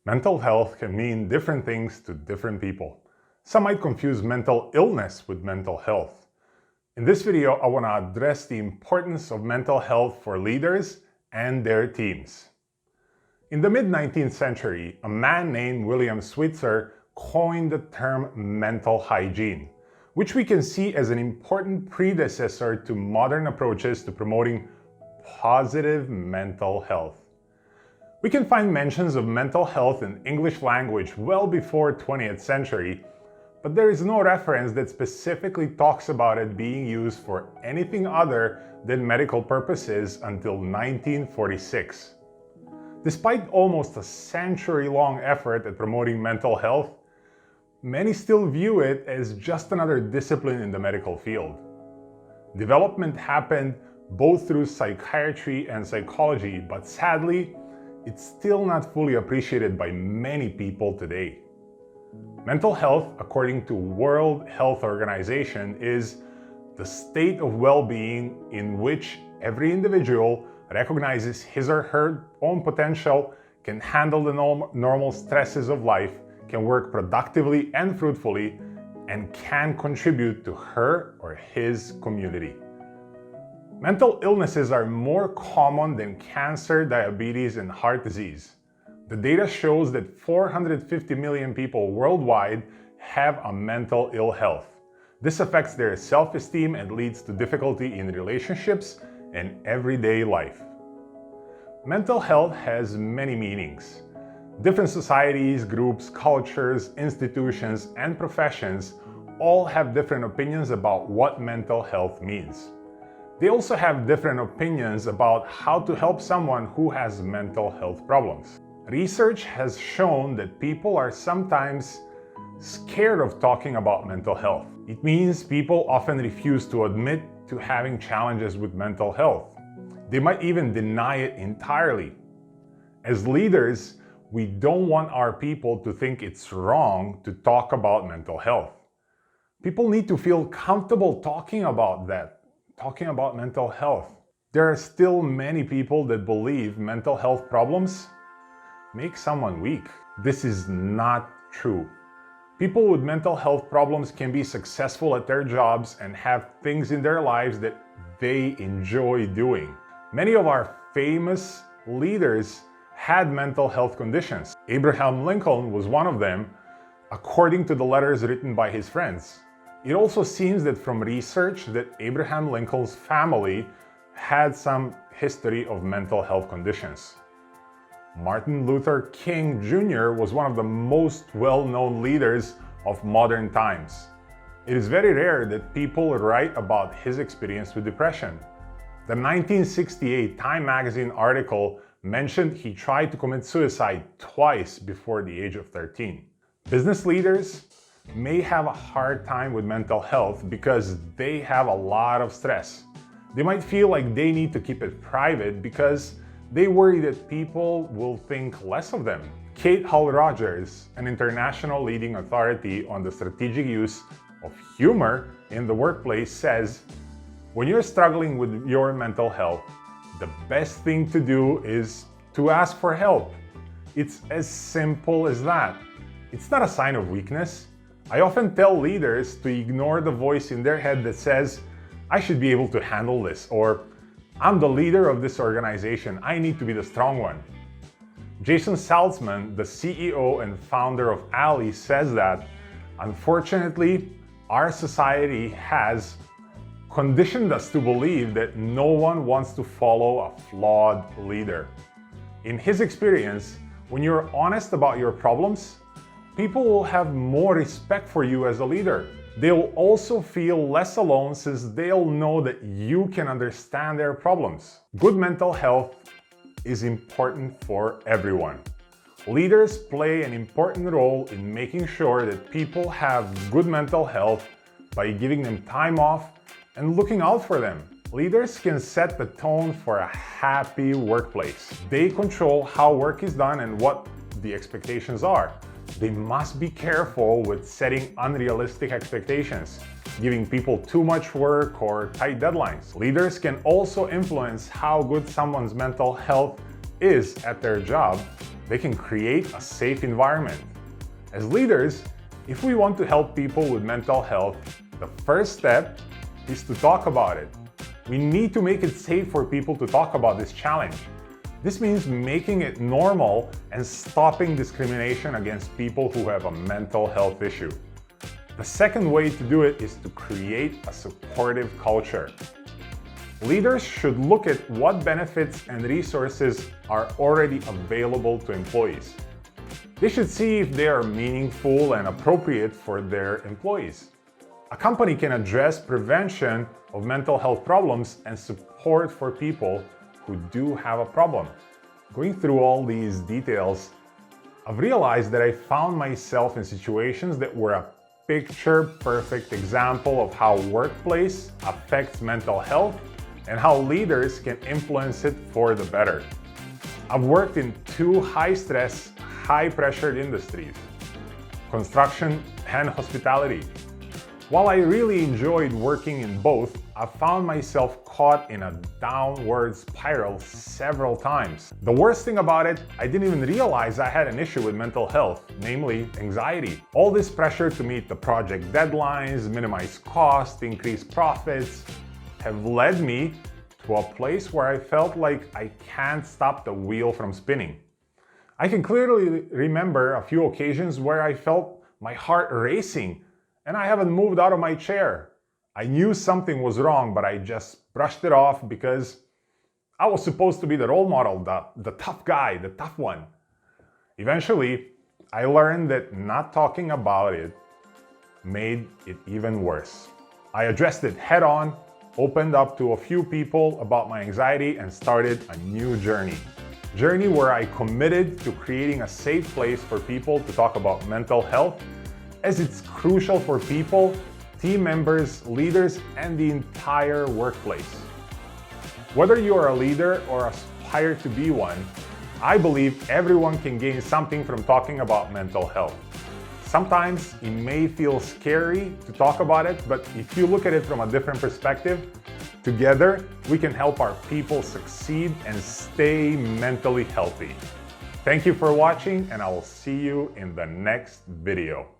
Mental health can mean different things to different people. Some might confuse mental illness with mental health. In this video, I want to address the importance of mental health for leaders and their teams. In the mid-19th century, a man named William Switzer coined the term mental hygiene, which we can see as an important predecessor to modern approaches to promoting positive mental health. We can find mentions of mental health in English language well before 20th century, but there is no reference that specifically talks about it being used for anything other than medical purposes until 1946. Despite almost a century-long effort at promoting mental health, many still view it as just another discipline in the medical field. Development happened both through psychiatry and psychology, but sadly, it's still not fully appreciated by many people today. Mental health, according to World Health Organization, is the state of well-being in which every individual recognizes his or her own potential, can handle the normal stresses of life, can work productively and fruitfully, and can contribute to her or his community. Mental illnesses are more common than cancer, diabetes, and heart disease. The data shows that 450 million people worldwide have a mental ill health. This affects their self-esteem and leads to difficulty in relationships and everyday life. Mental health has many meanings. Different societies, groups, cultures, institutions, and professions all have different opinions about what mental health means. They also have different opinions about how to help someone who has mental health problems. Research has shown that people are sometimes scared of talking about mental health. It means people often refuse to admit to having challenges with mental health. They might even deny it entirely. As leaders, we don't want our people to think it's wrong to talk about mental health. People need to feel comfortable talking about mental health. There are still many people that believe mental health problems make someone weak. This is not true. People with mental health problems can be successful at their jobs and have things in their lives that they enjoy doing. Many of our famous leaders had mental health conditions. Abraham Lincoln was one of them, according to the letters written by his friends. It also seems that from research that Abraham Lincoln's family had some history of mental health conditions. Martin Luther King Jr. was one of the most well-known leaders of modern times. It is very rare that people write about his experience with depression. The 1968 Time magazine article mentioned he tried to commit suicide twice before the age of 13. Business leaders may have a hard time with mental health because they have a lot of stress. They might feel like they need to keep it private because they worry that people will think less of them. Kate Hall-Rogers, an international leading authority on the strategic use of humor in the workplace, says, when you're struggling with your mental health, the best thing to do is to ask for help. It's as simple as that. It's not a sign of weakness. I often tell leaders to ignore the voice in their head that says, I should be able to handle this, or I'm the leader of this organization, I need to be the strong one. Jason Salzman, the CEO and founder of Ali, says that, unfortunately, our society has conditioned us to believe that no one wants to follow a flawed leader. In his experience, when you're honest about your problems, people will have more respect for you as a leader. They'll also feel less alone since they'll know that you can understand their problems. Good mental health is important for everyone. Leaders play an important role in making sure that people have good mental health by giving them time off and looking out for them. Leaders can set the tone for a happy workplace. They control how work is done and what the expectations are. They must be careful with setting unrealistic expectations, giving people too much work or tight deadlines. Leaders can also influence how good someone's mental health is at their job They can create a safe environment. As leaders, if we want to help people with mental health, the first step is to talk about it. We need to make it safe for people to talk about this challenge. This means making it normal and stopping discrimination against people who have a mental health issue. The second way to do it is to create a supportive culture. Leaders should look at what benefits and resources are already available to employees. They should see if they are meaningful and appropriate for their employees. A company can address prevention of mental health problems and support for people who do have a problem. Going through all these details, I've realized that I found myself in situations that were a picture-perfect example of how workplace affects mental health and how leaders can influence it for the better. I've worked in two high-stress, high-pressured industries, construction and hospitality. While I really enjoyed working in both, I found myself caught in a downward spiral several times. The worst thing about it, I didn't even realize I had an issue with mental health, namely anxiety. All this pressure to meet the project deadlines, minimize costs, increase profits, have led me to a place where I felt like I can't stop the wheel from spinning. I can clearly remember a few occasions where I felt my heart racing and I haven't moved out of my chair. I knew something was wrong, but I just brushed it off because I was supposed to be the role model, the tough guy, the tough one. Eventually, I learned that not talking about it made it even worse. I addressed it head on, opened up to a few people about my anxiety, and started a new journey. Journey where I committed to creating a safe place for people to talk about mental health, as it's crucial for people, team members, leaders, and the entire workplace. Whether you are a leader or aspire to be one, I believe everyone can gain something from talking about mental health. Sometimes it may feel scary to talk about it, but if you look at it from a different perspective, together we can help our people succeed and stay mentally healthy. Thank you for watching, and I will see you in the next video.